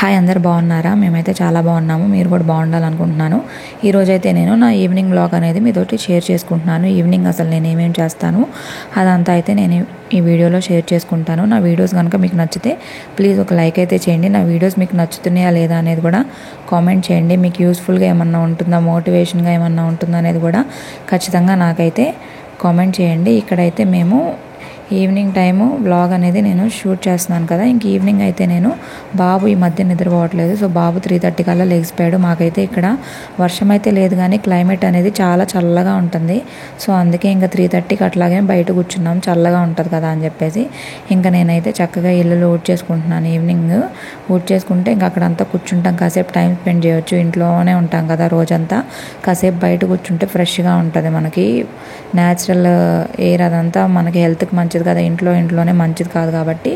Hi, అందరు బాగున్నారా? మేమైతే చాలా బాగున్నాము. మీరు కూడా బాగుండాలనుకుంటున్నాను. ఈరోజైతే నేను నా ఈవినింగ్ వ్లాగ్ అనేది మీతోటి షేర్ చేసుకుంటున్నాను. ఈవినింగ్ అసలు నేను ఏమేమి చేస్తాను అదంతా అయితే నేను ఈ వీడియోలో షేర్ చేసుకుంటాను. నా వీడియోస్ కనుక మీకు నచ్చితే ప్లీజ్ ఒక లైక్ అయితే చేయండి. నా వీడియోస్ మీకు నచ్చుతున్నాయా లేదా అనేది కూడా కామెంట్ చేయండి. మీకు యూస్ఫుల్గా ఏమన్నా ఉంటుందా, మోటివేషన్గా ఏమన్నా ఉంటుందా అనేది కూడా ఖచ్చితంగా నాకైతే కామెంట్ చేయండి. ఇక్కడైతే మేము ఈవినింగ్ టైము వ్లాగ్ అనేది నేను షూట్ చేస్తున్నాను కదా. ఇంక ఈవినింగ్ అయితే నేను బాబు ఈ మధ్య నిద్రపోవట్లేదు. సో బాబు 3:30 కల్లా లెగిసిపోయాడు. మాకైతే ఇక్కడ వర్షం అయితే లేదు, కానీ క్లైమేట్ అనేది చాలా చల్లగా ఉంటుంది. సో అందుకే ఇంకా 3:30కి అట్లాగే బయట కూర్చున్నాం, చల్లగా ఉంటుంది కదా అని చెప్పేసి. ఇంకా నేనైతే చక్కగా ఇల్లు ఊడ్ చేసుకుంటున్నాను. ఈవినింగ్ ఊడ్ చేసుకుంటే ఇంకా అక్కడంతా కూర్చుంటాం, కాసేపు టైం స్పెండ్ చేయొచ్చు. ఇంట్లోనే ఉంటాం కదా రోజంతా, కాసేపు బయట కూర్చుంటే ఫ్రెష్గా ఉంటుంది. మనకి న్యాచురల్ ఎయిర్ అదంతా మనకి హెల్త్కి మంచిది కదా. ఇంట్లోనే మంచిది కాదు కాబట్టి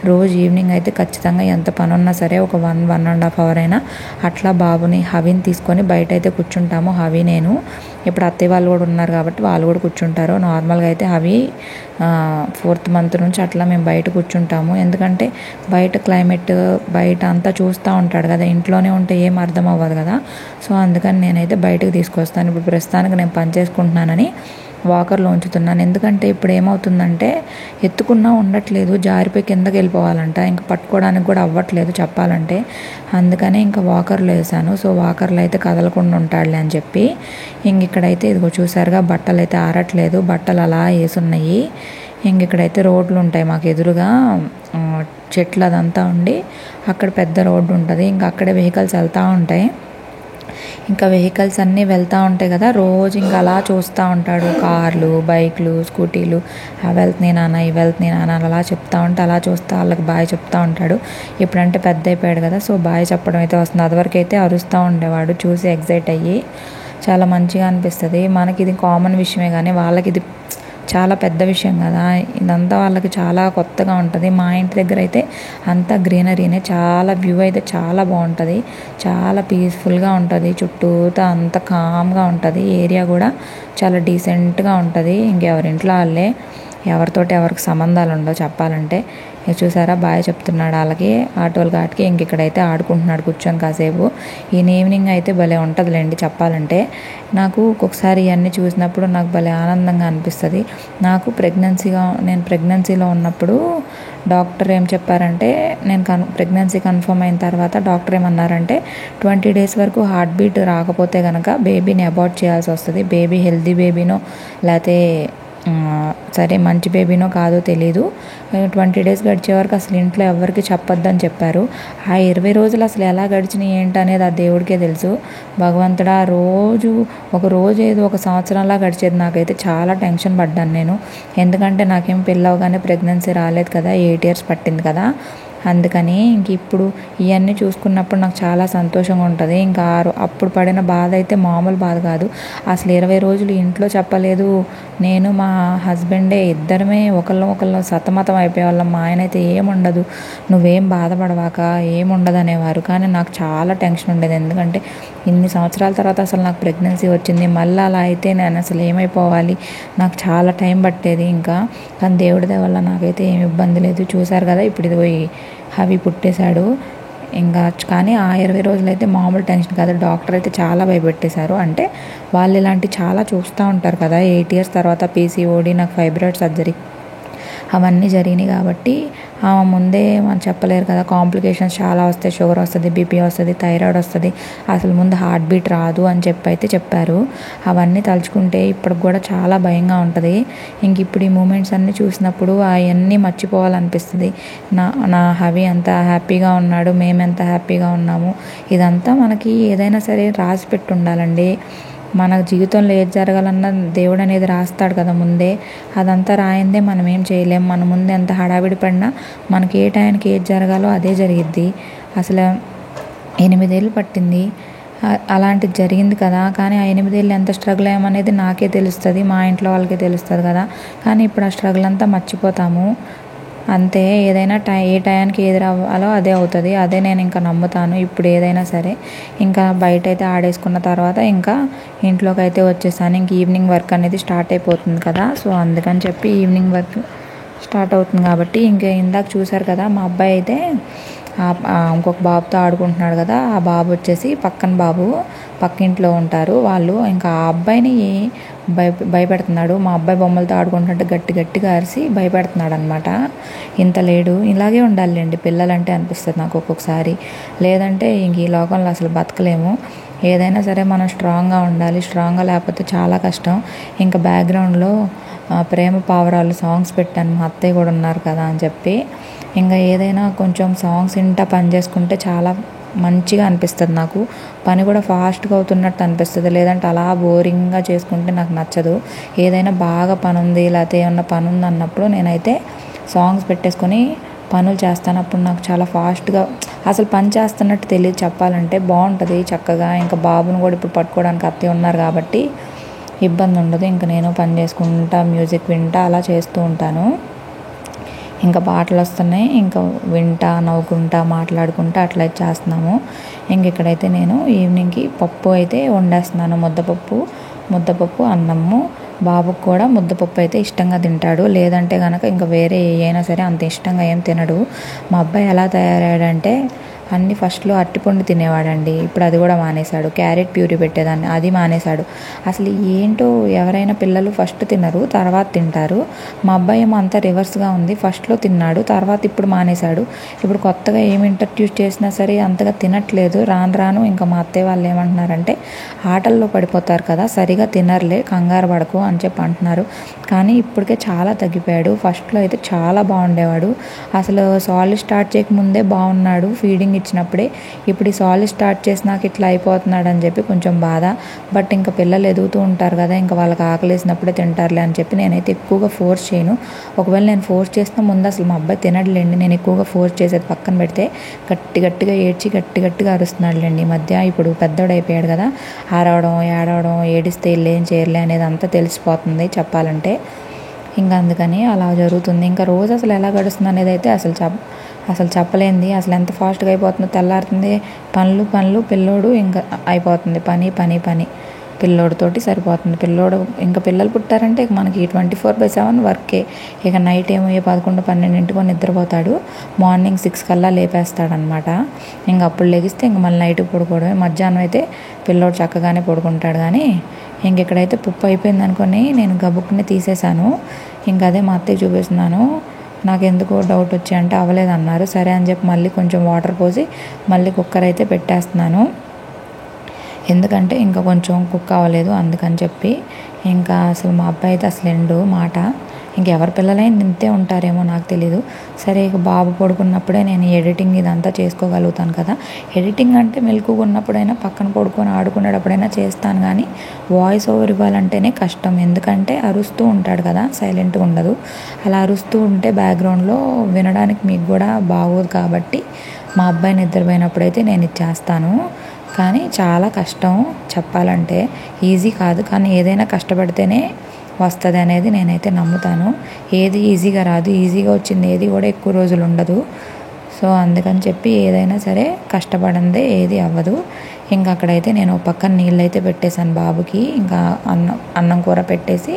రోజు ఈవినింగ్ అయితే ఖచ్చితంగా ఎంత పని ఉన్నా సరే ఒక 1.5 అవర్ అయినా అట్లా బాబుని హవిని తీసుకొని బయట అయితే కూర్చుంటాము. హవి నేను ఇప్పుడు అత్తయ్య వాళ్ళు కూడా ఉన్నారు కాబట్టి వాళ్ళు కూడా కూర్చుంటారు. నార్మల్గా అయితే హవి 4th మంత్ నుంచి అట్లా మేము బయట కూర్చుంటాము. ఎందుకంటే బయట క్లైమేట్ బయట అంతా చూస్తూ ఉంటాడు కదా, ఇంట్లోనే ఉంటే ఏం అర్థం అవ్వదు కదా. సో అందుకని నేనైతే బయటకు తీసుకొస్తాను. ఇప్పుడు ప్రస్తుతానికి నేను పని చేసుకుంటున్నానని వాకర్లో ఉంచుతున్నాను. ఎందుకంటే ఇప్పుడు ఏమవుతుందంటే ఎత్తుకున్నా ఉండట్లేదు, జారిపోయి కిందకి వెళ్ళిపోవాలంట, ఇంకా పట్టుకోవడానికి కూడా అవ్వట్లేదు చెప్పాలంటే. అందుకనే ఇంకా వాకర్లో వేసాను. సో వాకర్లో అయితే కదలకుండా ఉంటాడులే అని చెప్పి ఇంక ఇక్కడైతే ఇదిగో చూసారుగా బట్టలు అయితే ఆరట్లేదు, బట్టలు అలా వేసున్నాయి. ఇంక ఇక్కడైతే రోడ్లు ఉంటాయి మాకు ఎదురుగా, చెట్లు అదంతా ఉండి అక్కడ పెద్ద రోడ్డు ఉంటుంది. ఇంకా అక్కడే వెహికల్స్ వెళ్తూ ఉంటాయి. ఇంకా వెహికల్స్ అన్నీ వెళ్తూ ఉంటాయి కదా, రోజు ఇంకా అలా చూస్తూ ఉంటాడు. కార్లు, బైక్లు, స్కూటీలు, అవి వెళ్తున్నాయి నాన్న, ఇవి వెళ్తున్నాయి నాన్న అలా చెప్తా ఉంటే అలా చూస్తూ వాళ్ళకి బాయ్ చెప్తూ ఉంటాడు. ఇప్పుడంటే పెద్ద అయిపోయాడు కదా, సో బాయ్ చెప్పడం అయితే వస్తుంది. అదివరకు అయితే అరుస్తూ ఉండేవాడు, చూసి ఎగ్జైట్ అయ్యి చాలా మంచిగా అనిపిస్తుంది. మనకి ఇది కామన్ విషయమే కానీ వాళ్ళకి ఇది చాలా పెద్ద విషయం కదా. ఇదంతా వాళ్ళకి చాలా కొత్తగా ఉంటుంది. మా ఇంటి దగ్గర అయితే అంతా గ్రీనరీనే, చాలా వ్యూ అయితే చాలా బాగుంటుంది, చాలా పీస్ఫుల్గా ఉంటుంది. చుట్టూతా అంత కామ్గా ఉంటుంది. ఏరియా కూడా చాలా డీసెంట్గా ఉంటుంది. ఇంకెవరింట్లో వాళ్ళే, ఎవరితోటి ఎవరికి సంబంధాలు ఉండవు చెప్పాలంటే. చూసారా బాయ్ చెప్తున్నాడు వాళ్ళకి, ఆటోలు ఘాట్కి. ఇంక ఇక్కడైతే ఆడుకుంటున్నాడు కూర్చొని కాసేపు. ఈవినింగ్ అయితే భలే ఉంటుందిలేండి చెప్పాలంటే. నాకు ఒక్కొక్కసారి ఇవన్నీ చూసినప్పుడు నాకు భలే ఆనందంగా అనిపిస్తుంది. నాకు నేను ప్రెగ్నెన్సీలో ఉన్నప్పుడు డాక్టర్ ఏం చెప్పారంటే, నేను ప్రెగ్నెన్సీ కన్ఫర్మ్ అయిన తర్వాత డాక్టర్ ఏమన్నారంటే 20 days వరకు హార్ట్ బీట్ రాకపోతే కనుక బేబీని అబార్ట్ చేయాల్సి వస్తుంది. బేబీ హెల్దీ బేబీనో లేకపోతే సరే మంచి బేబీనో కాదో తెలీదు, 20 days గడిచే వరకు అసలు ఇంట్లో ఎవరికి చెప్పొద్దని చెప్పారు. ఆ 20 రోజులు అసలు ఎలా గడిచినాయి ఏంటనేది ఆ దేవుడికే తెలుసు. భగవంతుడా, ఒక రోజు ఏదో ఒక సంవత్సరంలా గడిచేది. నాకైతే చాలా టెన్షన్ పడ్డాను నేను. ఎందుకంటే నాకేం పెళ్ళవగానే ప్రెగ్నెన్సీ రాలేదు కదా, 8 years పట్టింది కదా. అందుకని ఇంక ఇప్పుడు ఇవన్నీ చూసుకున్నప్పుడు నాకు చాలా సంతోషంగా ఉంటుంది. ఇంకా అప్పుడు పడిన బాధ అయితే మామూలు బాధ కాదు. అసలు 20 రోజులు ఇంట్లో చెప్పలేదు. నేను మా హస్బెండే ఇద్దరమే ఒకళ్ళు సతమతం అయిపోయేవాళ్ళం. మా ఆయన అయితే ఏముండదు, నువ్వేం బాధపడవాక, ఏముండదు అనేవారు. కానీ నాకు చాలా టెన్షన్ ఉండేది. ఎందుకంటే ఇన్ని సంవత్సరాల తర్వాత అసలు నాకు ప్రెగ్నెన్సీ వచ్చింది. మళ్ళీ అలా అయితే నేను అసలు ఏమైపోవాలి, నాకు చాలా టైం పట్టేది. ఇంకా కానీ దేవుడి దయ వల్ల నాకైతే ఏమి ఇబ్బంది లేదు. చూసారు కదా ఇప్పుడు ఇది పోయి హవి పుట్టేశాడు. ఇంకా కానీ ఆ 20 రోజులు అయితే మామూలు టెన్షన్ కాదు. డాక్టర్ అయితే చాలా భయపెట్టేశారు. అంటే వాళ్ళు ఇలాంటి చాలా చూస్తూ ఉంటారు కదా. 8 years తర్వాత PCOD, నాకు ఫైబ్రాయిడ్ సర్జరీ అవన్నీ జరిగినాయి కాబట్టి ముందే మనం చెప్పలేరు కదా. కాంప్లికేషన్స్ చాలా వస్తాయి, షుగర్ వస్తుంది, బీపీ వస్తుంది, థైరాయిడ్ వస్తుంది, అసలు ముందు హార్ట్ బీట్ రాదు అని అయితే చెప్పారు. అవన్నీ తలుచుకుంటే ఇప్పటికి కూడా చాలా భయంగా ఉంటుంది. ఇంక ఇప్పుడు ఈ మూమెంట్స్ అన్నీ చూసినప్పుడు అవన్నీ మర్చిపోవాలనిపిస్తుంది. నా హవి ఎంత హ్యాపీగా ఉన్నాడు, మేమెంత హ్యాపీగా ఉన్నాము. ఇదంతా మనకి ఏదైనా సరే రాసి పెట్టి ఉండాలండి. మన జీవితంలో ఏది జరగాలన్నా దేవుడు అనేది రాస్తాడు కదా ముందే. అదంతా రాయిందే మనం ఏం చేయలేం. మన ముందు ఎంత హడావిడి పడినా మనకి ఏ టైంకి ఏది జరగాలో అదే జరిగిద్ది. అసలు 8 ఏళ్ళు పట్టింది, అలాంటిది జరిగింది కదా. కానీ ఆ 8 ఏళ్ళు ఎంత స్ట్రగుల్ అయ్యామనేది నాకే తెలుస్తుంది, మా ఇంట్లో వాళ్ళకే తెలుస్తుంది కదా. కానీ ఇప్పుడు ఆ స్ట్రగుల్ అంతా మర్చిపోతాము అంతే. ఏదైనా ఏ టైంకి ఏది రావాలో అదే అవుతుంది. అదే నేను ఇంకా నమ్ముతాను. ఇప్పుడు ఏదైనా సరే ఇంకా బయట అయితే ఆడేసుకున్న తర్వాత ఇంకా ఇంట్లోకి అయితే వచ్చేసాను. ఇంక ఈవినింగ్ వర్క్ అనేది స్టార్ట్ అయిపోతుంది కదా. సో అందుకని చెప్పి ఈవినింగ్ వర్క్ స్టార్ట్ అవుతుంది కాబట్టి ఇంకా ఇందాక చూసారు కదా, మా అబ్బాయి అయితే ఇంకొక బాబుతో ఆడుకుంటున్నాడు కదా, ఆ బాబు వచ్చేసి పక్కన బాబు, పక్కింట్లో ఉంటారు వాళ్ళు. ఇంకా ఆ అబ్బాయిని భయపెడుతున్నాడు. మా అబ్బాయి బొమ్మలతో ఆడుకుంటుంటే గట్టి గట్టిగా అరిసి భయపెడుతున్నాడు అనమాట. ఇంత లేడు, ఇలాగే ఉండాలండి పిల్లలంటే అనిపిస్తుంది నాకు ఒక్కొక్కసారి. లేదంటే ఇంక ఈ లోకంలో అసలు బతకలేము. ఏదైనా సరే మనం స్ట్రాంగ్గా ఉండాలి. స్ట్రాంగ్గా లేకపోతే చాలా కష్టం. ఇంకా బ్యాక్గ్రౌండ్లో ప్రేమ పావురాలు సాంగ్స్ పెట్టాను, మా అత్తయ్య కూడా ఉన్నారు కదా అని చెప్పి. ఇంకా ఏదైనా కొంచెం సాంగ్స్ వింటా పని చేసుకుంటే చాలా మంచిగా అనిపిస్తుంది నాకు. పని కూడా ఫాస్ట్గా అవుతున్నట్టు అనిపిస్తుంది. లేదంటే అలా బోరింగ్గా చేసుకుంటే నాకు నచ్చదు. ఏదైనా బాగా పని ఉంది, లేకపోతే ఏమన్నా పని ఉంది అన్నప్పుడు నేనైతే సాంగ్స్ పెట్టేసుకొని పనులు చేస్తాను. అప్పుడు నాకు చాలా ఫాస్ట్గా అసలు పని చేస్తున్నట్టు తెలియదు చెప్పాలంటే. బాగుంటుంది చక్కగా. ఇంకా బాబుని కూడా ఇప్పుడు పట్టుకోవడానికి అత్తయ్య ఉన్నారు కాబట్టి ఇబ్బంది ఉండదు. ఇంకా నేను పని చేసుకుంటా, మ్యూజిక్ వింటా అలా చేస్తూ ఉంటాను. ఇంకా పాటలు వస్తున్నాయి, ఇంకా వింటా, నవ్వుకుంటా, మాట్లాడుకుంటా అట్లా చేస్తున్నాము. ఇంక ఇక్కడైతే నేను ఈవినింగ్కి పప్పు అయితే వండేస్తున్నాను. ముద్దపప్పు అన్నము. బాబుకు కూడా ముద్దపప్పు అయితే ఇష్టంగా తింటాడు. లేదంటే కనుక ఇంకా వేరే అయినా సరే అంత ఇష్టంగా ఏం తినడు. మా అబ్బాయి ఎలా తయారయ్యాడంటే అన్నీ ఫస్ట్లో అరటిపండు తినేవాడండి. ఇప్పుడు అది కూడా మానేశాడు. క్యారెట్ ప్యూరీ పెట్టేదాన్ని, అది మానేశాడు. అసలు ఏంటో, ఎవరైనా పిల్లలు ఫస్ట్ తినరు, తర్వాత తింటారు. మా అబ్బాయి ఏమో అంతా రివర్స్గా ఉంది. ఫస్ట్లో తిన్నాడు, తర్వాత ఇప్పుడు మానేశాడు. ఇప్పుడు కొత్తగా ఏమి ఇంట్రడ్యూస్ చేసినా సరే అంతగా తినట్లేదు. రాను ఇంకా మా అత్తయ్య వాళ్ళు ఏమంటున్నారంటే ఆటల్లో పడిపోతారు కదా, సరిగా తినర్లే, కంగారు పడకు అని చెప్పి అంటున్నారు. కానీ ఇప్పటికే చాలా తగ్గిపోయాడు. ఫస్ట్లో అయితే చాలా బాగుండేవాడు. అసలు సాలిడ్ స్టార్ట్ చేయకముందే బాగున్నాడు ఫీడింగ్ ఇచ్చినప్పుడే. ఇప్పుడు ఈ సాలిడ్ స్టార్ట్ చేసినాక ఇట్లా అయిపోతున్నాడు అని చెప్పి కొంచెం బాధ. బట్ ఇంకా పిల్లలు ఎదుగుతూ ఉంటారు కదా, ఇంకా వాళ్ళకి ఆకలేసినప్పుడే తింటారులే అని చెప్పి నేనైతే ఎక్కువగా ఫోర్స్ చేయను. ఒకవేళ నేను ఫోర్స్ చేసిన ముందు అసలు మా అబ్బాయి తినడులేండి. నేను ఎక్కువగా ఫోర్స్ చేసేది పక్కన పెడితే గట్టిగా ఏడ్చి గట్టిగా అరుస్తున్నాడులేండి. ఈ మధ్య ఇప్పుడు పెద్దోడు అయిపోయాడు కదా, ఆరవడం, ఏడవడం, ఏడిస్తే వీళ్ళు ఏం చేయలే అనేది అంతా తెలిసిపోతుంది చెప్పాలంటే. ఇంకా అందుకని అలా జరుగుతుంది. ఇంకా రోజు అసలు ఎలా గడుస్తుంది అనేది అయితే అసలు చెప్పలేంది. అసలు ఎంత ఫాస్ట్గా అయిపోతుందో, తెల్లారుతుంది పనులు, పిల్లోడు ఇంకా అయిపోతుంది పని పిల్లోడితోటి సరిపోతుంది. ఇంకా పిల్లలు పుట్టారంటే ఇక మనకి 24/7 వర్కే. ఇక నైట్ ఏమో 11-12 నిద్రపోతాడు. మార్నింగ్ 6 కల్లా లేపేస్తాడనమాట. ఇంక అప్పుడు లెగిస్తే ఇంక మళ్ళీ నైట్ పడుకోవడమే. మధ్యాహ్నం అయితే పిల్లోడు చక్కగానే పడుకుంటాడు. కానీ ఇంక ఇక్కడైతే పప్పు అయిపోయింది అనుకొని నేను గబుక్కుని తీసేశాను. ఇంక అదే మా అత్తయ్య చూపిస్తున్నాను. నాకు ఎందుకో డౌట్ వచ్చి అంటే అవ్వలేదన్నారు. సరే అని చెప్పి మళ్ళీ కొంచెం వాటర్ పోసి మళ్ళీ కుక్కర్ అయితే పెట్టేస్తున్నాను. ఎందుకంటే ఇంకా కొంచెం కుక్ అవ్వలేదు అందుకని చెప్పి. ఇంకా అసలు మా అబ్బాయి అయితే అసలు ఎండు మాట. ఇంకెవరి పిల్లలైనా ఇంతే ఉంటారేమో నాకు తెలీదు. సరే ఇక బాబు పడుకున్నప్పుడే నేను ఎడిటింగ్ ఇదంతా చేసుకోగలుగుతాను కదా. ఎడిటింగ్ అంటే మెలకుగా ఉన్నప్పుడైనా పక్కన పడుకొని ఆడుకునేటప్పుడైనా చేస్తాను, కానీ వాయిస్ ఓవర్ ఇవ్వాలంటేనే కష్టం. ఎందుకంటే అరుస్తూ ఉంటాడు కదా, సైలెంట్గా ఉండదు. అలా అరుస్తూ ఉంటే బ్యాక్గ్రౌండ్లో వినడానికి మీకు కూడా బాగోదు. కాబట్టి మా అబ్బాయి నిద్రపోయినప్పుడైతే నేను ఇది చేస్తాను. కానీ చాలా కష్టం చెప్పాలంటే, ఈజీ కాదు. కానీ ఏదైనా కష్టపడితేనే వస్తుంది అనేది నేనైతే నమ్ముతాను. ఏది ఈజీగా రాదు. ఈజీగా వచ్చింది ఏది కూడా ఎక్కువ రోజులు ఉండదు. సో అందుకని చెప్పి ఏదైనా సరే కష్టపడిందే ఏది అవ్వదు. ఇంకా అక్కడైతే నేను పక్కన నీళ్ళు అయితే పెట్టేశాను బాబుకి. ఇంకా అన్నం కూర పెట్టేసి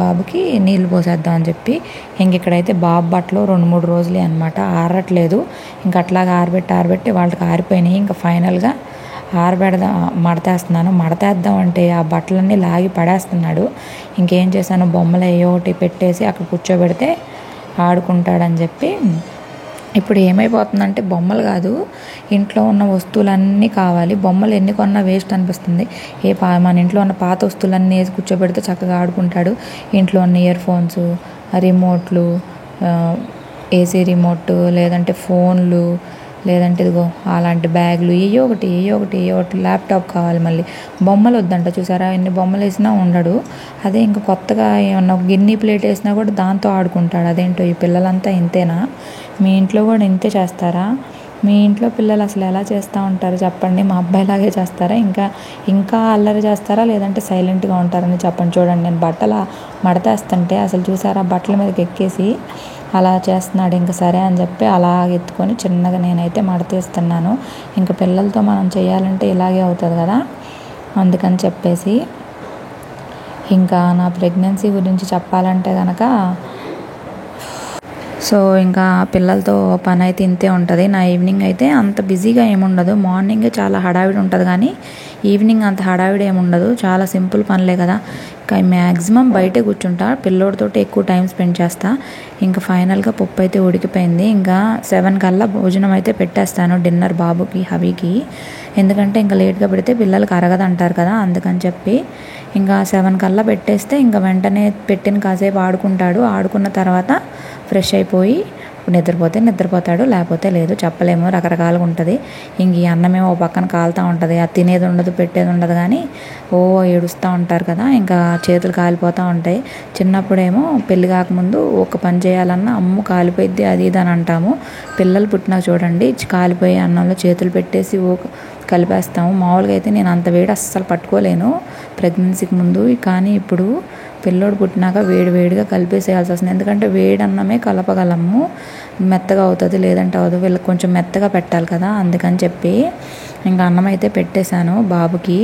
బాబుకి నీళ్ళు పోసేద్దాం అని చెప్పి. ఇంక ఇక్కడైతే బాబు బట్టలు 2-3 రోజులే అనమాట, ఆరట్లేదు. ఇంక అట్లాగా ఆరబెట్టి వాళ్ళకి ఆరిపోయినాయి. ఇంకా ఫైనల్గా మడతేద్దాం అంటే ఆ బట్టలన్నీ లాగి పడేస్తున్నాడు. ఇంకేం చేశాను, బొమ్మలు ఏవో ఒకటి పెట్టేసి అక్కడ కూర్చోబెడితే ఆడుకుంటాడని చెప్పి. ఇప్పుడు ఏమైపోతుందంటే బొమ్మలు కాదు, ఇంట్లో ఉన్న వస్తువులన్నీ కావాలి. బొమ్మలు ఎన్ని కొన్నా వేస్ట్ అనిపిస్తుంది. మన ఇంట్లో ఉన్న పాత వస్తువులన్నీ వేసి కూర్చోబెడితే చక్కగా ఆడుకుంటాడు. ఇంట్లో ఉన్న ఇయర్ ఫోన్స్, రిమోట్లు, ఏసీ రిమోట్, లేదంటే ఫోన్లు, లేదంటే ఇదిగో అలాంటి బ్యాగులు, ఏయో ఒకటి ల్యాప్టాప్ కావాలి. మళ్ళీ బొమ్మలు వద్దంట. చూసారా, ఎన్ని బొమ్మలు వేసినా ఉండడు. అదే ఇంకా కొత్తగా ఏమన్నా గిన్నె ప్లేట్ వేసినా కూడా దాంతో ఆడుకుంటాడు. అదేంటో ఈ పిల్లలంతా ఇంతేనా? మీ ఇంట్లో కూడా ఇంతే చేస్తారా? మీ ఇంట్లో పిల్లలు అసలు ఎలా చేస్తూ ఉంటారు చెప్పండి. మా అబ్బాయిలాగే చేస్తారా, ఇంకా అల్లరి చేస్తారా, లేదంటే సైలెంట్గా ఉంటారని చెప్పండి. చూడండి, నేను బట్టలు మడతేస్తుంటే అసలు చూసారా, బట్టల మీదకి ఎక్కేసి అలా చేస్తున్నాడు. ఇంకా సరే అని చెప్పి అలా ఎత్తుకొని చిన్నగా నేనైతే మడతేస్తున్నాను. ఇంకా పిల్లలతో మనం చేయాలంటే ఇలాగే అవుతుంది కదా, అందుకని చెప్పేసి. ఇంకా నా ప్రెగ్నెన్సీ గురించి చెప్పాలంటే కనుక సో ఇంకా పిల్లలతో పని అయితే ఇంతే ఉంటుంది. నా ఈవినింగ్ అయితే అంత బిజీగా ఏముండదు. మార్నింగే చాలా హడావిడి ఉంటుంది కానీ ఈవినింగ్ అంత హడావిడి ఏముండదు. చాలా సింపుల్ పనులే కదా. ఇంకా మ్యాక్సిమం బయటే కూర్చుంటా, పిల్లోడితో ఎక్కువ టైం స్పెండ్ చేస్తా. ఇంకా ఫైనల్గా పప్పు అయితే ఉడికిపోయింది. ఇంకా 7 కల్లా భోజనం అయితే పెట్టేస్తాను, డిన్నర్ బాబుకి హబీకి. ఎందుకంటే ఇంకా లేట్గా పెడితే పిల్లలకి అరగదంటారు కదా, అందుకని చెప్పి ఇంకా 7 కల్లా పెట్టేస్తే ఇంకా వెంటనే పెట్టిన కాసేపు ఆడుకుంటాడు. ఆడుకున్న తర్వాత ఫ్రెష్ అయిపోయి నిద్రపోతే నిద్రపోతాడు, లేకపోతే లేదు, చెప్పలేము, రకరకాలుగా ఉంటుంది. ఇంక ఈ అన్నమేమో ఓ పక్కన కాలుతూ ఉంటుంది. అది తినేది ఉండదు, పెట్టేది ఉండదు కానీ ఓ ఏడుస్తూ ఉంటారు కదా, ఇంకా చేతులు కాలిపోతూ ఉంటాయి. చిన్నప్పుడేమో పెళ్ళి కాకముందు ఒక పని చేయాలన్నా అమ్ము కాలిపోయిద్ది అది ఇది అని అంటాము. పిల్లలు పుట్టినాక చూడండి, కాలిపోయే అన్నంలో చేతులు పెట్టేసి కలిపేస్తాము. మామూలుగా అయితే నేను అంత వేడి అస్సలు పట్టుకోలేను ప్రెగ్నెన్సీకి ముందు, కానీ ఇప్పుడు పిల్లోడు పుట్టినాక వేడిగా కలిపేసేయాల్సి వస్తుంది. ఎందుకంటే వేడి అన్నమే కలపగలము, మెత్తగా అవుతుంది, లేదంటే అవుతుంది. వీళ్ళకి కొంచెం మెత్తగా పెట్టాలి కదా, అందుకని చెప్పి ఇంకా అన్నం అయితే పెట్టేశాను. బాబుకి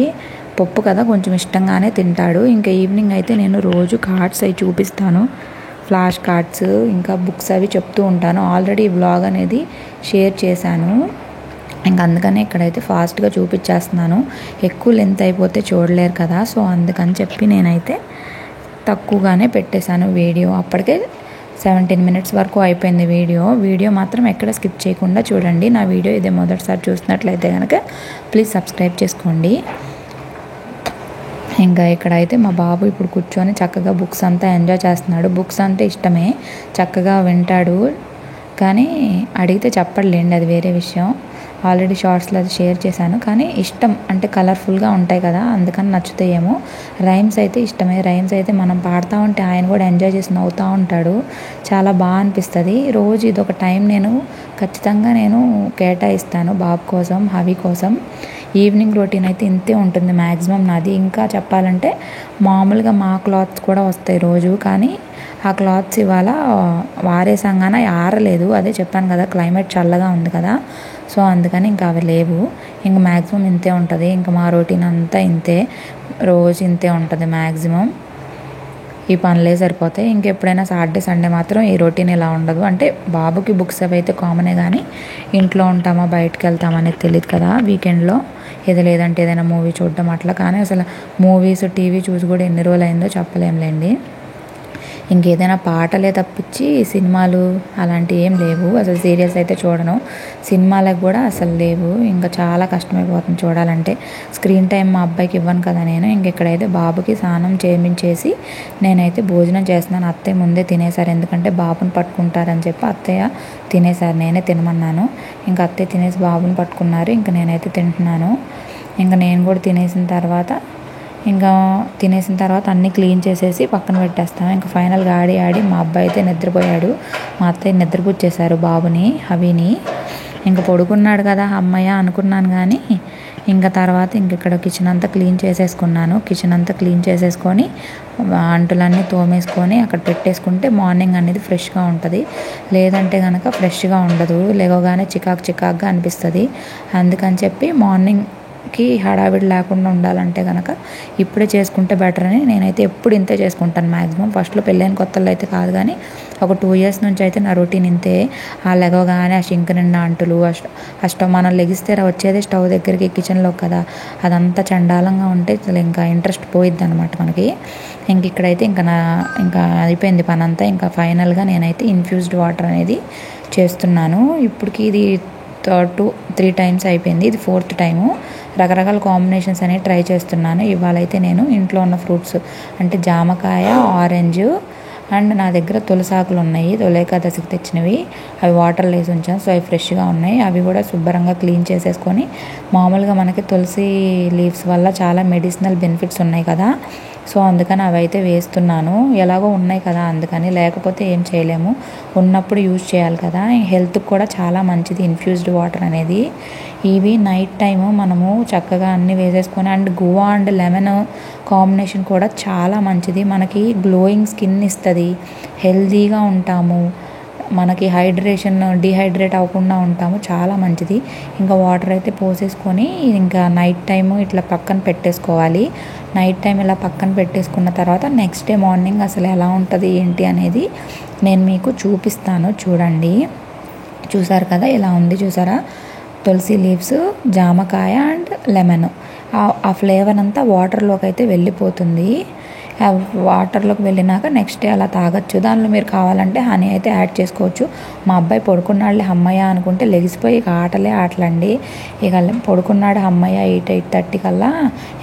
పప్పు కదా కొంచెం ఇష్టంగానే తింటాడు. ఇంకా ఈవినింగ్ అయితే నేను రోజు కార్డ్స్ అవి చూపిస్తాను, ఫ్లాష్ కార్డ్స్, ఇంకా బుక్స్ అవి చెప్తూ ఉంటాను. ఆల్రెడీ ఈ వ్లాగ్ అనేది షేర్ చేశాను. ఇంకా అందుకని ఇక్కడైతే ఫాస్ట్గా చూపించేస్తున్నాను. ఎక్కువ లెంత్ అయిపోతే చూడలేరు కదా, సో అందుకని చెప్పి నేనైతే తక్కువగానే పెట్టేశాను వీడియో. అప్పటికే 17 మినిట్స్ వరకు అయిపోయింది వీడియో మాత్రం ఎక్కడ స్కిప్ చేయకుండా చూడండి. నా వీడియో ఇదే మొదటిసారి చూసినట్లయితే కనుక ప్లీజ్ సబ్స్క్రైబ్ చేసుకోండి. ఇంకా ఇక్కడైతే మా బాబు ఇప్పుడు కూర్చొని చక్కగా బుక్స్ అంతా ఎంజాయ్ చేస్తున్నాడు. బుక్స్ అంటే ఇష్టమే, చక్కగా వింటాడు, కానీ అడిగితే చెప్పడలేండి, అది వేరే విషయం. ఆల్రెడీ షార్ట్స్లో అది షేర్ చేశాను. కానీ ఇష్టం అంటే కలర్ఫుల్గా ఉంటాయి కదా, అందుకని నచ్చుతాయేమో. రైమ్స్ అయితే ఇష్టమే. రైమ్స్ అయితే మనం పాడుతూ ఉంటే ఆయన కూడా ఎంజాయ్ చేసి నవ్వుతూ ఉంటాడు, చాలా బాగా అనిపిస్తుంది. రోజు ఇదొక టైం నేను ఖచ్చితంగా కేటాయిస్తాను బాబు కోసం, హబీ కోసం. ఈవినింగ్ రొటీన్ అయితే ఇంతే ఉంటుంది మ్యాక్సిమం నాది. ఇంకా చెప్పాలంటే మామూలుగా మా క్లాత్స్ కూడా వస్తాయి రోజు, కానీ ఆ క్లాత్స్ ఇవాళ వారేసంగానే ఆరలేదు. అదే చెప్పాను కదా, క్లైమేట్ చల్లగా ఉంది కదా, సో అందుకని ఇంకా అవి లేవు. ఇంకా మ్యాక్సిమం ఇంతే ఉంటుంది. ఇంకా మా రొటీన్ అంతా ఇంతే, రోజు ఇంతే ఉంటుంది మ్యాక్సిమం. ఈ పనులే సరిపోతాయి. ఇంకెప్పుడైనా సాటర్డే సండే మాత్రం ఈ రొటీన్ ఇలా ఉండదు. అంటే బాబుకి బుక్స్ అవి అయితే కామనే, కానీ ఇంట్లో ఉంటామా బయటకు వెళ్తామా అనేది తెలియదు కదా వీకెండ్లో, లేదంటే ఏదైనా మూవీ చూడడం అట్లా. కానీ అసలు మూవీస్ టీవీ చూసి కూడా ఎన్ని రోజులు అయిందో చెప్పలేంలేండి. ఇంకేదైనా పాటలే తప్పించి సినిమాలు అలాంటివి ఏం లేవు. అసలు సీరియల్స్ అయితే చూడను, సినిమాలకు కూడా అసలు లేవు. ఇంకా చాలా కష్టమైపోతుంది చూడాలంటే. స్క్రీన్ టైం మా అబ్బాయికి ఇవ్వను కదా నేను. ఇక్కడైతే బాబుకి స్నానం చేయించేసి నేనైతే భోజనం చేస్తున్నాను. అత్తయ్య ముందే తినేసారు, ఎందుకంటే బాబుని పట్టుకుంటారని చెప్పి అత్తయ్య తినేసారు, నేనే తినమన్నాను. ఇంకా అత్తయ్య తినేసి బాబుని పట్టుకున్నారు, ఇంకా నేనైతే తింటున్నాను. ఇంకా నేను కూడా తినేసిన తర్వాత అన్నీ క్లీన్ చేసేసి పక్కన పెట్టేస్తాను. ఇంకా ఫైనల్గా ఆడి మా అబ్బాయి అయితే నిద్రపోయాడు. మా అత్తయ్య నిద్రపుచ్చేశారు బాబుని, హబీని. ఇంకా పడుకున్నాడు కదా అమ్మయ్య అనుకున్నాను, కానీ ఇంకా తర్వాత ఇక్కడ కిచెన్ అంతా క్లీన్ చేసేసుకున్నాను. కిచెన్ అంతా క్లీన్ చేసేసుకొని అంటులన్నీ తోమేసుకొని అక్కడ పెట్టేసుకుంటే మార్నింగ్ అనేది ఫ్రెష్గా ఉంటుంది. లేదంటే కనుక ఫ్రెష్గా ఉండదు, లేవగానే చికాకుగా అనిపిస్తుంది. అందుకని చెప్పి మార్నింగ్కి హడావిడి లేకుండా ఉండాలంటే కనుక ఇప్పుడే చేసుకుంటే బెటర్ అని నేనైతే ఎప్పుడు ఇంతే చేసుకుంటాను మ్యాక్సిమం. ఫస్ట్లో పెళ్ళైన కొత్తలో అయితే కాదు, కానీ ఒక 2 years నుంచి అయితే నా రొటీన్ ఇంతే. ఆ లెగవగానే ఆ షింక్ నిండా అంటులు, ఆ స్టవ్ మనం లెగిస్తే వచ్చేది స్టవ్ దగ్గరికి కిచెన్లో కదా, అదంతా చండాలంగా ఉంటే ఇంకా ఇంట్రెస్ట్ పోయిద్ది అనమాట మనకి. ఇక్కడైతే ఇంకా అయిపోయింది పని అంతా. ఇంకా ఫైనల్గా నేనైతే ఇన్ఫ్యూజ్డ్ వాటర్ అనేది చేస్తున్నాను. ఇప్పటికి ఇది 3 times అయిపోయింది, ఇది 4th టైము. రకరకాల కాంబినేషన్స్ అనేవి ట్రై చేస్తున్నాను. ఇవాళ అయితే నేను ఇంట్లో ఉన్న ఫ్రూట్స్ అంటే జామకాయ, ఆరెంజ్ అండ్ నా దగ్గర తులసాకులు ఉన్నాయి, తొలేకాదశికి తెచ్చినవి. అవి వాటర్లో వేసి ఉంచాను, సో అవి ఫ్రెష్గా ఉన్నాయి. అవి కూడా శుభ్రంగా క్లీన్ చేసేసుకొని, మామూలుగా మనకి తులసి లీవ్స్ వల్ల చాలా మెడిసినల్ బెనిఫిట్స్ ఉన్నాయి కదా, సో అందుకని అవి అయితే వేస్తున్నాను. ఎలాగో ఉన్నాయి కదా అందుకని, లేకపోతే ఏం చేయలేము, ఉన్నప్పుడు యూజ్ చేయాలి కదా. హెల్త్కి కూడా చాలా మంచిది ఇన్ఫ్యూజ్డ్ వాటర్ అనేది. ఇవి నైట్ టైము మనము చక్కగా అన్నీ వేసేసుకొని, and guava and lemon combination కూడా చాలా మంచిది. మనకి గ్లోయింగ్ స్కిన్ ఇస్తుంది, హెల్తీగా ఉంటాము. మనకి డిహైడ్రేట్ అవ్వకుండా ఉంటాము, చాలా మంచిది. ఇంకా వాటర్ అయితే పోసేసుకొని ఇంకా నైట్ టైము ఇట్లా పక్కన పెట్టేసుకోవాలి. నైట్ టైం ఇలా పక్కన పెట్టేసుకున్న తర్వాత నెక్స్ట్ డే మార్నింగ్ అసలు ఎలా ఉంటుంది ఏంటి అనేది నేను మీకు చూపిస్తాను. చూడండి, చూసారు కదా ఎలా ఉంది, చూసారా? తులసి లీవ్స్, జామకాయ అండ్ లెమన్, ఆ ఫ్లేవర్ అంతా వాటర్లోకి అయితే వెళ్ళిపోతుంది. ఆ వాటర్లోకి వెళ్ళినాక నెక్స్ట్ డే అలా తాగొచ్చు. దానిలో మీరు కావాలంటే హనీ అయితే యాడ్ చేసుకోవచ్చు. మా అబ్బాయి పడుకున్నాడులే అమ్మయ్య అనుకుంటే లెగిసిపోయి ఇక ఆటలండి. ఇక పడుకున్నాడు అమ్మయ్య 8:30 కల్లా,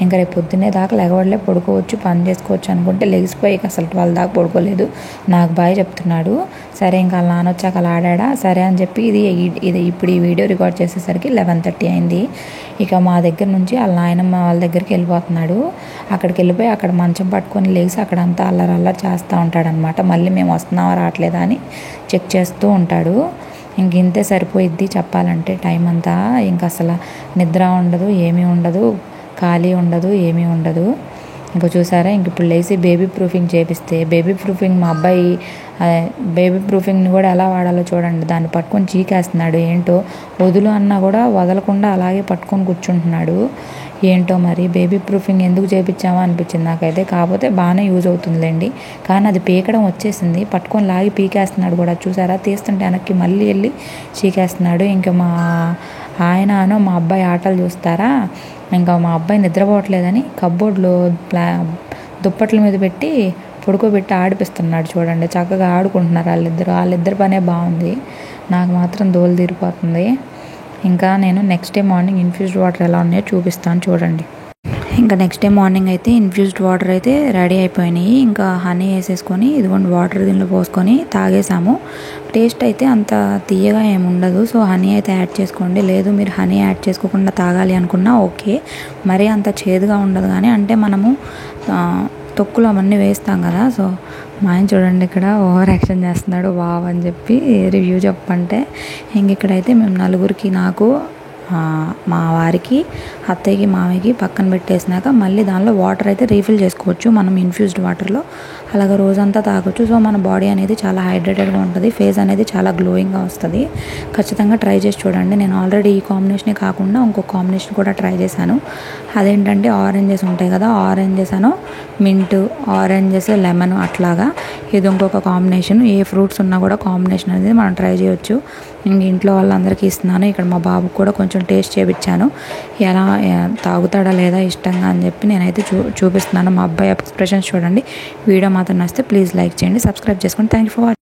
ఇంకా రేపు పొద్దున్నే దాకా లెగవడలే, పడుకోవచ్చు, పని చేసుకోవచ్చు అనుకుంటే లెగిసిపోయి ఇక అసలు 12 దాకా పడుకోలేదు. నాకు బాయ్ చెప్తున్నాడు. సరే ఇంకా అలా నానొచ్చాక అలా ఆడా, సరే అని చెప్పి ఇది ఇప్పుడు ఈ వీడియో రికార్డ్ చేసేసరికి 11:30 అయింది. ఇక మా దగ్గర నుంచి వాళ్ళ నాయనమ్మ వాళ్ళ దగ్గరికి వెళ్ళిపోతున్నాడు. అక్కడికి వెళ్ళిపోయి అక్కడ మంచం పట్టుకొని లేచి అక్కడంతా అల్లరి చేస్తూ ఉంటాడనమాట. మళ్ళీ మేము వస్తున్నావా రావట్లేదా అని చెక్ చేస్తూ ఉంటాడు. ఇంక ఇంతే సరిపోయిద్ది చెప్పాలంటే టైం అంతా. ఇంక అసలు నిద్ర ఉండదు, ఏమీ ఉండదు, ఖాళీ ఉండదు, ఏమీ ఉండదు. ఇంకా చూసారా, ఇంక ఇప్పుడు లేచి బేబీ ప్రూఫింగ్ చేపిస్తే మా అబ్బాయి బేబీ ప్రూఫింగ్ని కూడా ఎలా వాడాలో చూడండి. దాన్ని పట్టుకొని చీకేస్తున్నాడు. ఏంటో వదులు అన్నా కూడా వదలకుండా అలాగే పట్టుకొని కూర్చుంటున్నాడు. ఏంటో మరి బేబీ ప్రూఫింగ్ ఎందుకు చేయించామో అనిపించింది నాకైతే. కాకపోతే బాగానే యూజ్ అవుతుందిలేండి, కానీ అది పీకడం వచ్చేసింది. పట్టుకొని లాగి పీకేస్తున్నాడు కూడా, చూసారా? తీస్తుంటే వెనక్కి మళ్ళీ వెళ్ళి చీకేస్తున్నాడు. ఇంకా మా మా అబ్బాయి ఆటలు చూస్తారా. ఇంకా మా అబ్బాయి నిద్రపోవట్లేదని కబ్బోర్డ్లో దుప్పట్ల మీద పెట్టి పడుకోబెట్టి ఆడిపిస్తున్నాడు. చూడండి, చక్కగా ఆడుకుంటున్నారు వాళ్ళిద్దరి పనే బాగుంది. నాకు మాత్రం దోలు తీరిపోతుంది. ఇంకా నేను next day morning infused water ఎలా ఉన్నాయో చూపిస్తాను చూడండి. ఇంకా నెక్స్ట్ డే మార్నింగ్ అయితే ఇన్ఫ్యూజ్డ్ వాటర్ అయితే రెడీ అయిపోయినాయి. ఇంకా హనీ వేసేసుకొని ఇదిగోండి వాటర్ దీనిలో పోసుకొని తాగేసాము. టేస్ట్ అయితే అంత తీయగా ఏమి ఉండదు. సో హనీ అయితే యాడ్ చేసుకోండి. లేదు మీరు హనీ యాడ్ చేసుకోకుండా తాగాలి అనుకున్నా ఓకే, మరీ అంత చేదుగా ఉండదు. కానీ అంటే మనము తొక్కులు అవన్నీ వేస్తాం కదా. సో మా ఆయన చూడండి ఇక్కడ ఓవర్ యాక్షన్ చేస్తున్నాడు వావ్ అని చెప్పి రివ్యూ చెప్పంటే. ఇంక ఇక్కడైతే మేము నలుగురికి, నాకు, మా వారికి, అత్తయ్యకి, మామయ్యకి పక్కన పెట్టేసినాక మళ్ళీ దానిలో వాటర్ అయితే రీఫిల్ చేసుకోవచ్చు మనం ఇన్ఫ్యూజ్డ్ వాటర్లో. అలాగే రోజంతా తాగొచ్చు. సో మన బాడీ అనేది చాలా హైడ్రేటెడ్గా ఉంటుంది, ఫేస్ అనేది చాలా గ్లోయింగ్గా వస్తుంది. ఖచ్చితంగా ట్రై చేసి చూడండి. నేను ఆల్రెడీ ఈ కాంబినేషనే కాకుండా ఇంకో కాంబినేషన్ కూడా ట్రై చేశాను. అదేంటంటే ఆరెంజెస్ ఉంటాయి కదా, ఆరెంజెస్ మింట్, ఆరెంజెస్, లెమన్ అట్లాగా. ఇది ఇంకొక కాంబినేషన్. ఏ ఫ్రూట్స్ ఉన్నా కూడా కాంబినేషన్ అనేది మనం ట్రై చేయొచ్చు. ఇంక ఇంట్లో వాళ్ళందరికీ ఇస్తున్నాను. ఇక్కడ మా బాబుకి కూడా కొంచెం టేస్ట్ చేయించాను, ఎలా తాగుతాడా లేదా ఇష్టంగా అని చెప్పి నేనైతే చూపిస్తున్నాను. మా అబ్బాయి ఎక్స్ప్రెషన్స్ చూడండి. వీడియో మాత్రం నచ్చితే ప్లీజ్ లైక్ చేయండి, సబ్స్క్రైబ్ చేసుకోండి. Thank you for watching.